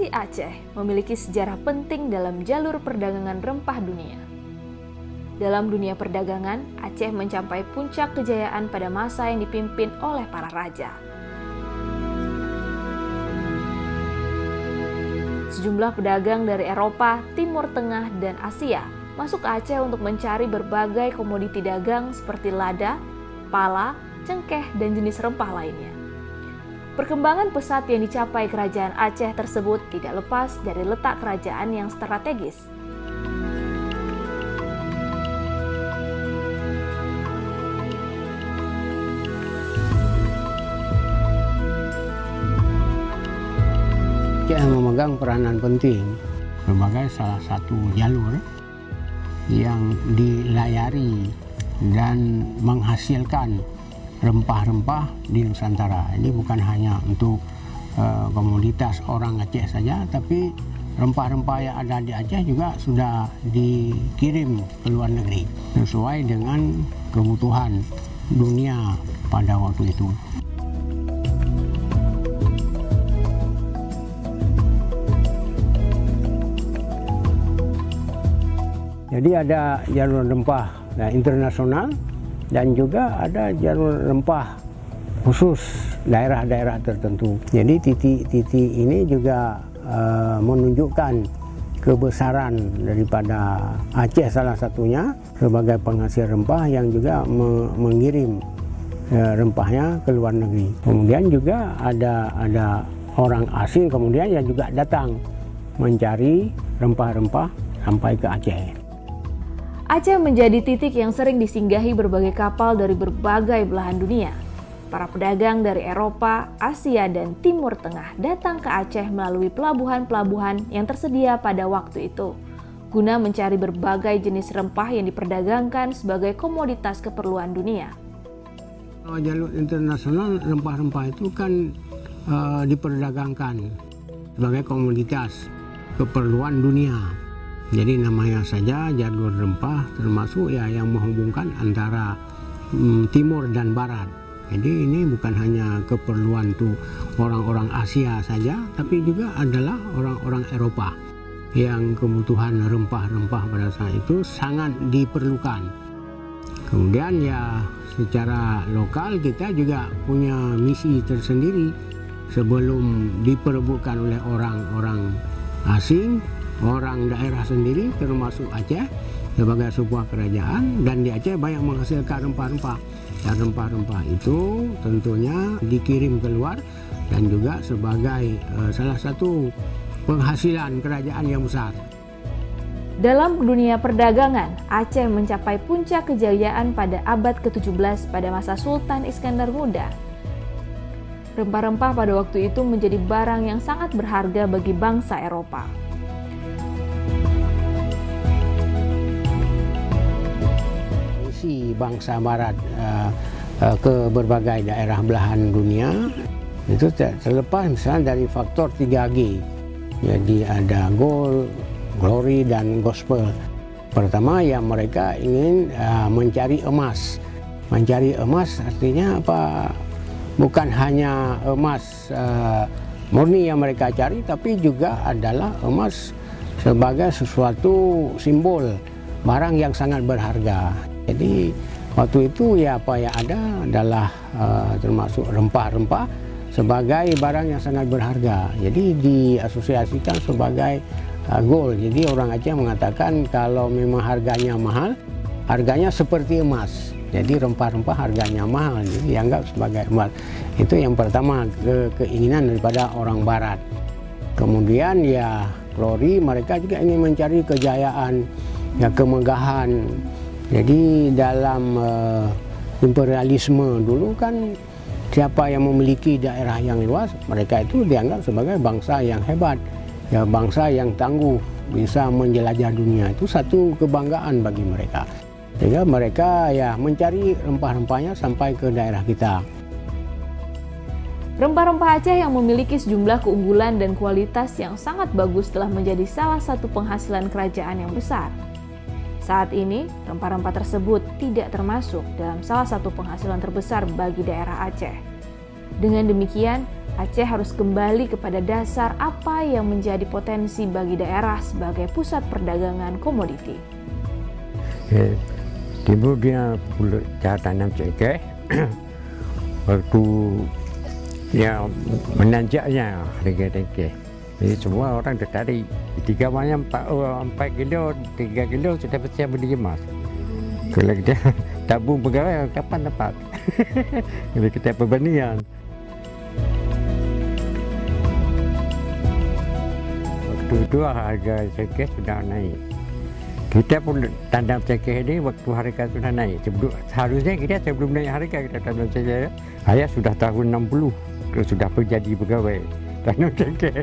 Provinsi Aceh memiliki sejarah penting dalam jalur perdagangan rempah dunia. Dalam dunia perdagangan, Aceh mencapai puncak kejayaan pada masa yang dipimpin oleh para raja. Sejumlah pedagang dari Eropa, Timur Tengah, dan Asia masuk ke Aceh untuk mencari berbagai komoditi dagang seperti lada, pala, cengkeh, dan jenis rempah lainnya. Perkembangan pesat yang dicapai kerajaan Aceh tersebut tidak lepas dari letak kerajaan yang strategis. Aceh memegang peranan penting sebagai salah satu jalur yang dilayari dan menghasilkan rempah-rempah di Nusantara. Ini bukan hanya untuk komoditas orang Aceh saja, tapi rempah-rempah yang ada di Aceh juga sudah dikirim ke luar negeri sesuai dengan kebutuhan dunia pada waktu itu. Jadi ada jalur rempah internasional dan juga ada jalur rempah khusus daerah-daerah tertentu. Jadi titik-titik ini juga menunjukkan kebesaran daripada Aceh salah satunya sebagai penghasil rempah yang juga mengirim rempahnya ke luar negeri. Kemudian juga ada orang asing kemudian yang juga datang mencari rempah-rempah sampai ke Aceh. Aceh menjadi titik yang sering disinggahi berbagai kapal dari berbagai belahan dunia. Para pedagang dari Eropa, Asia, dan Timur Tengah datang ke Aceh melalui pelabuhan-pelabuhan yang tersedia pada waktu itu, guna mencari berbagai jenis rempah yang diperdagangkan sebagai komoditas keperluan dunia. Kalau jalur internasional, rempah-rempah itu kan diperdagangkan sebagai komoditas keperluan dunia. Jadi namanya saja jalur rempah, termasuk ya yang menghubungkan antara timur dan barat. Jadi ini bukan hanya keperluan tuh orang-orang Asia saja, tapi juga adalah orang-orang Eropa yang kebutuhan rempah-rempah pada saat itu sangat diperlukan. Kemudian ya secara lokal kita juga punya misi tersendiri sebelum diperebutkan oleh orang-orang asing. Orang daerah sendiri termasuk Aceh sebagai sebuah kerajaan, dan di Aceh banyak menghasilkan rempah-rempah, dan rempah-rempah itu tentunya dikirim keluar dan juga sebagai salah satu penghasilan kerajaan yang besar. Dalam dunia perdagangan, Aceh mencapai puncak kejayaan pada abad ke-17 pada masa Sultan Iskandar Muda. Rempah-rempah pada waktu itu menjadi barang yang sangat berharga bagi bangsa Eropa. Bangsa Barat ke berbagai daerah belahan dunia itu terlepas misalnya dari faktor 3G. Jadi ada gold, glory, dan gospel. Pertama ya mereka ingin mencari emas. Mencari emas artinya apa? Bukan hanya emas murni yang mereka cari, tapi juga adalah emas sebagai sesuatu simbol barang yang sangat berharga. Jadi waktu itu ya apa yang ada adalah termasuk rempah-rempah sebagai barang yang sangat berharga. Jadi diasosiasikan sebagai gold. Jadi orang Aceh mengatakan kalau memang harganya mahal, harganya seperti emas. Jadi rempah-rempah harganya mahal, jadi dianggap sebagai emas. Itu yang pertama keinginan daripada orang Barat. Kemudian ya glory, mereka juga ingin mencari kejayaan, ya kemegahan. Jadi dalam imperialisme dulu kan siapa yang memiliki daerah yang luas, mereka itu dianggap sebagai bangsa yang hebat, ya bangsa yang tangguh, bisa menjelajah dunia. Itu satu kebanggaan bagi mereka. Sehingga mereka ya mencari rempah-rempahnya sampai ke daerah kita. Rempah-rempah Aceh yang memiliki sejumlah keunggulan dan kualitas yang sangat bagus telah menjadi salah satu penghasilan kerajaan yang besar. Saat ini, rempah-rempah tersebut tidak termasuk dalam salah satu penghasilan terbesar bagi daerah Aceh. Dengan demikian, Aceh harus kembali kepada dasar apa yang menjadi potensi bagi daerah sebagai pusat perdagangan komoditi. Timbul dia cara tanam cengkeh, waktu ya menanjaknya harga cengkeh. Jadi semua orang tertarik. 3 banyak 4 kilo, 3 kilo sudah siap beli emas. Kalau kita tabung pegawai kapan dapat? Jadi kita perbandingan. Waktu itu harga cengkeh sudah naik. Kita pun tanam cengkeh ini waktu harga sudah naik. Seharusnya kita sebelum naik harga kita tanam cengkeh. Ayah sudah tahun 60 sudah menjadi pegawai tanam cengkeh.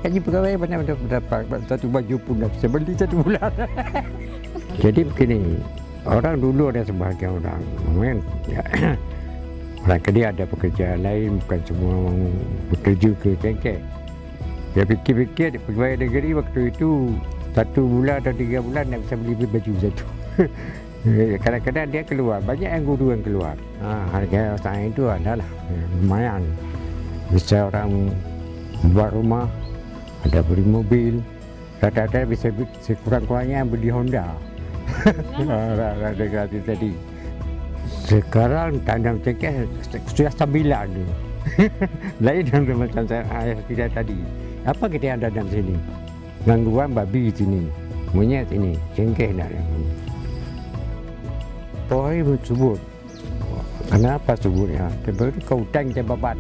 Jadi pegawai benar-benar berdapat satu baju pun dah bisa beli 1 bulan. Jadi begini, orang dulu ada sebahagian orang, ya, orang dia ada pekerjaan lain, bukan semua orang bekerja ke cengkeh. Dia fikir-fikir pegawai negeri waktu itu 1 bulan atau 3 bulan nak bisa beli baju satu. Kadang-kadang dia keluar, banyak yang guru yang keluar. Harga orang itu adalah lumayan. Bisa orang buat rumah, ada beli mobil, rata-rata bisa sekurang-kurangnya beli Honda. Ada gratis tadi. Sekarang tanam cengkeh sudah sambilan tu. Lain macam ayah kita tadi. Apa kita yang tanam sini? Gangguan babi sini, monyet ini, cengkeh dah. Pohon subur. Kenapa suburnya? Sebab itu hutan kita babat.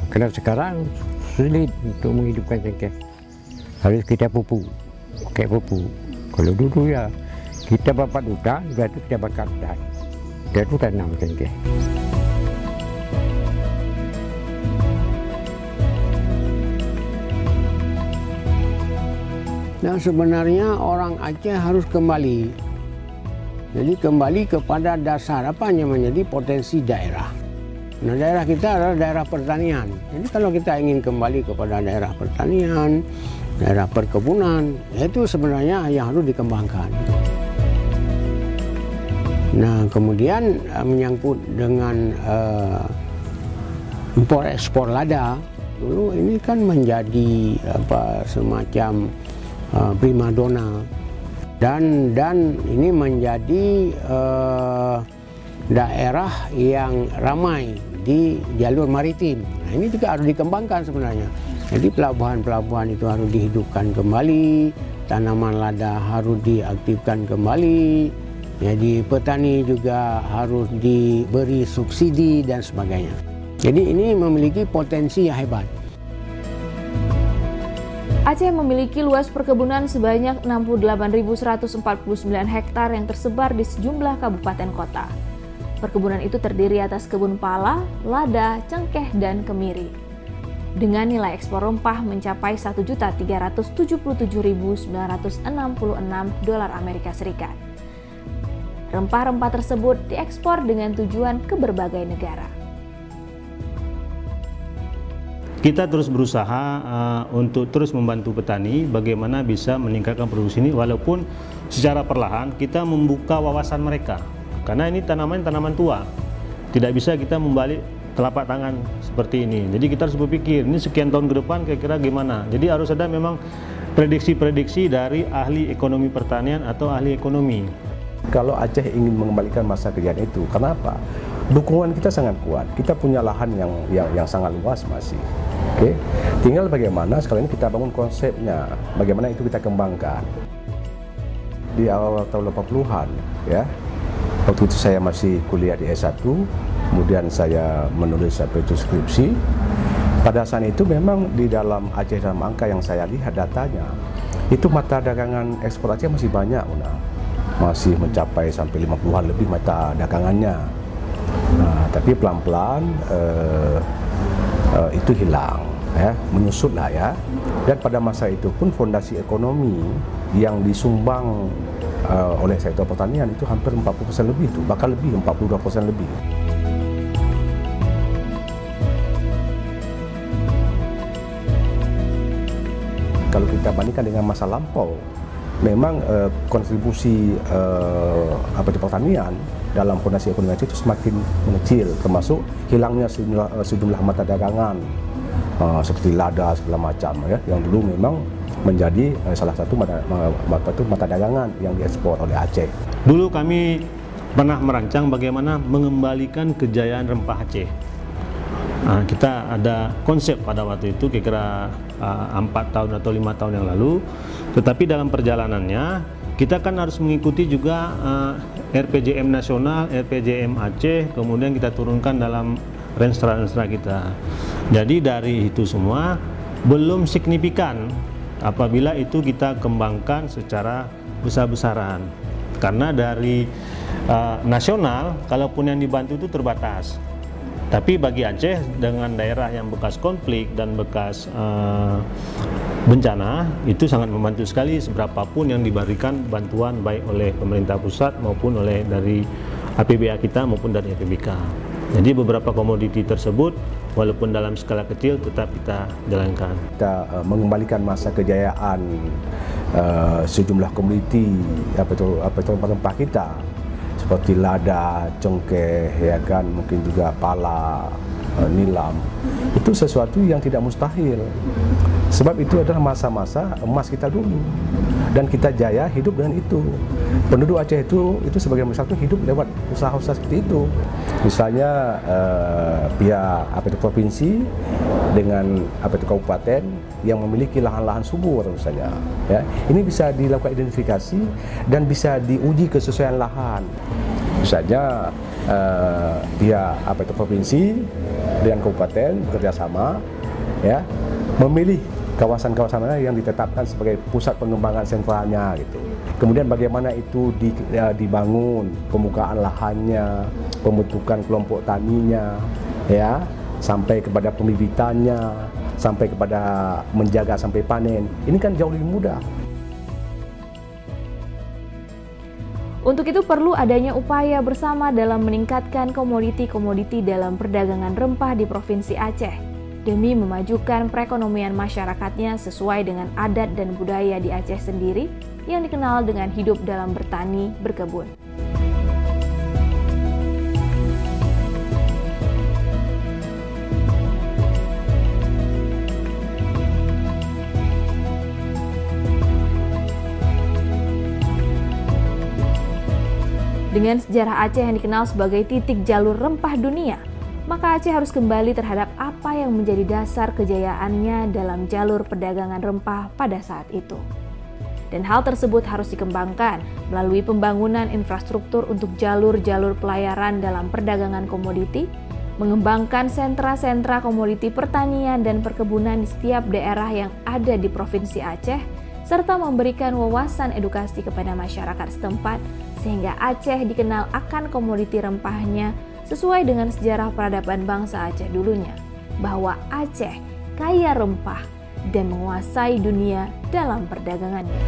Kalau sekarang sulit untuk menghidupkan cengkeh. Harus kita pupuk, pakai pupuk. Kalau dulu ya kita babat hutan, lepas itu kita bakar hutan. Dia itu tanam cengkeh. Nah, sebenarnya orang Aceh harus kembali. Jadi kembali kepada dasar apa yang menjadi potensi daerah. Nah, daerah kita adalah daerah pertanian. Jadi kalau kita ingin kembali kepada daerah pertanian, daerah perkebunan, itu sebenarnya yang harus dikembangkan. Nah, kemudian menyangkut dengan impor ekspor lada, dulu ini kan menjadi semacam primadona dan ini menjadi daerah yang ramai di jalur maritim. Nah, ini juga harus dikembangkan sebenarnya. Jadi pelabuhan-pelabuhan itu harus dihidupkan kembali, tanaman lada harus diaktifkan kembali. Jadi petani juga harus diberi subsidi dan sebagainya. Jadi ini memiliki potensi yang hebat. Aceh memiliki luas perkebunan sebanyak 68.149 hektar yang tersebar di sejumlah kabupaten kota. Perkebunan itu terdiri atas kebun pala, lada, cengkeh, dan kemiri. Dengan nilai ekspor rempah mencapai $1.377.966 Amerika Serikat. Rempah-rempah tersebut diekspor dengan tujuan ke berbagai negara. Kita terus berusaha untuk terus membantu petani bagaimana bisa meningkatkan produksi ini, walaupun secara perlahan kita membuka wawasan mereka. Karena ini tanaman tua, tidak bisa kita membalik telapak tangan seperti ini. Jadi kita harus berpikir, ini sekian tahun ke depan kira-kira gimana. Jadi harus ada memang prediksi-prediksi dari ahli ekonomi pertanian atau ahli ekonomi. Kalau Aceh ingin mengembalikan masa kejayaan itu, kenapa? Dukungan kita sangat kuat. Kita punya lahan yang sangat luas masih. Oke, tinggal bagaimana sekarang ini kita bangun konsepnya, bagaimana itu kita kembangkan. Di awal tahun 80-an, ya, waktu itu saya masih kuliah di S1, kemudian saya menulis skripsi. Pada saat itu memang di dalam Aceh dalam angka yang saya lihat datanya, itu mata dagangan ekspor Aceh masih banyak, masih mencapai sampai 50-an lebih mata dagangannya. Nah, tapi pelan-pelan itu hilang, ya, menyusut lah ya. Dan pada masa itu pun fondasi ekonomi yang disumbang oleh sektor pertanian itu hampir 40% lebih, itu bahkan lebih 42% lebih. Kalau kita bandingkan dengan masa lampau, memang kontribusi di pertanian dalam fondasi ekonomi Aceh itu semakin mengecil, termasuk hilangnya sejumlah mata dagangan seperti lada segala macam ya, yang dulu memang menjadi salah satu mata dagangan yang diekspor oleh Aceh. Dulu kami pernah merancang bagaimana mengembalikan kejayaan rempah Aceh. Kita ada konsep pada waktu itu kira-kira 4 tahun atau 5 tahun yang lalu, tetapi dalam perjalanannya kita kan harus mengikuti juga RPJM nasional, RPJM Aceh, kemudian kita turunkan dalam renstra-renstra kita. Jadi dari itu semua belum signifikan apabila itu kita kembangkan secara besar-besaran, karena dari nasional kalaupun yang dibantu itu terbatas. Tapi bagi Aceh dengan daerah yang bekas konflik dan bekas bencana itu sangat membantu sekali seberapapun yang diberikan bantuan baik oleh pemerintah pusat maupun oleh dari APBA kita maupun dari APBK. Jadi beberapa komoditi tersebut walaupun dalam skala kecil tetap kita jalankan. Kita mengembalikan masa kejayaan sejumlah komoditi rempah kita seperti lada, cengkeh, ya kan, mungkin juga pala, nilam. Itu sesuatu yang tidak mustahil. Sebab itu adalah masa-masa emas kita dulu. Dan kita jaya hidup dengan itu. Penduduk Aceh itu sebagai masyarakat hidup lewat usaha-usaha seperti itu. Misalnya pihak provinsi dengan kabupaten yang memiliki lahan-lahan subur misalnya. Ya, ini bisa dilakukan identifikasi dan bisa diuji kesesuaian lahan. Misalnya pihak provinsi dengan kabupaten bekerjasama, ya, memilih kawasan-kawasan mana yang ditetapkan sebagai pusat pengembangan sentralnya gitu. Kemudian bagaimana itu dibangun, pembukaan lahannya, pembentukan kelompok taninya, ya, sampai kepada pembibitannya, sampai kepada menjaga sampai panen. Ini kan jauh lebih mudah. Untuk itu perlu adanya upaya bersama dalam meningkatkan komoditi-komoditi dalam perdagangan rempah di Provinsi Aceh demi memajukan perekonomian masyarakatnya sesuai dengan adat dan budaya di Aceh sendiri yang dikenal dengan hidup dalam bertani berkebun. Dengan sejarah Aceh yang dikenal sebagai titik jalur rempah dunia, maka Aceh harus kembali terhadap apa yang menjadi dasar kejayaannya dalam jalur perdagangan rempah pada saat itu. Dan hal tersebut harus dikembangkan melalui pembangunan infrastruktur untuk jalur-jalur pelayaran dalam perdagangan komoditi, mengembangkan sentra-sentra komoditi pertanian dan perkebunan di setiap daerah yang ada di Provinsi Aceh, serta memberikan wawasan edukasi kepada masyarakat setempat sehingga Aceh dikenal akan komoditi rempahnya sesuai dengan sejarah peradaban bangsa Aceh dulunya, bahwa Aceh kaya rempah dan menguasai dunia dalam perdagangannya.